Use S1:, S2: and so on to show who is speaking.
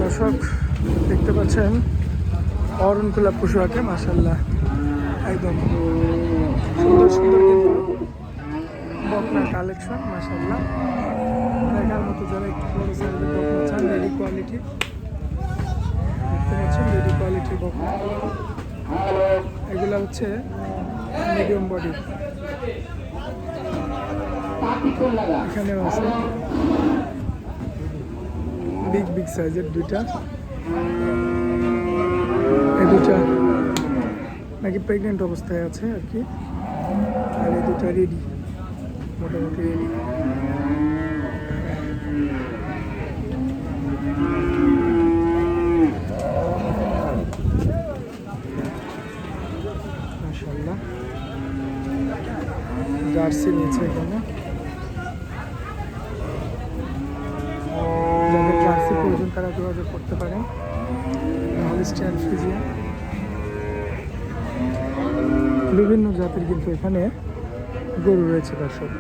S1: দর্শক দেখতে পাচ্ছেন অরণকুলা পশু হাটে মাশাআল্লাহ একদম সুন্দর সুন্দর কিন্তু বকনার কালেকশন মাশাআল্লাহ। দেখার মতো যারা একটু বড় সাইজের বকনা চান, রেডি কোয়ালিটি দেখতে পাচ্ছেন, রেডি কোয়ালিটির বকনা। এগুলো হচ্ছে মিডিয়াম বডি। এখানেও আছে বিগ বিগ সাইজের দুইটা, এই দুইটা নাকি প্রেগনেন্ট অবস্থায় আছে আর কি, আর এই দুটা রেডি, মোটামুটি রেডি। মাশাআল্লাহ জার্সি রয়েছে এখানে, যাদের জার্সি প্রয়োজন তারা যোগাযোগ করতে পারেন। হলিস্টিয়ান ফ্রিজিয়ান বিভিন্ন জাতের কিন্তু এখানে গরু রয়েছে দর্শক।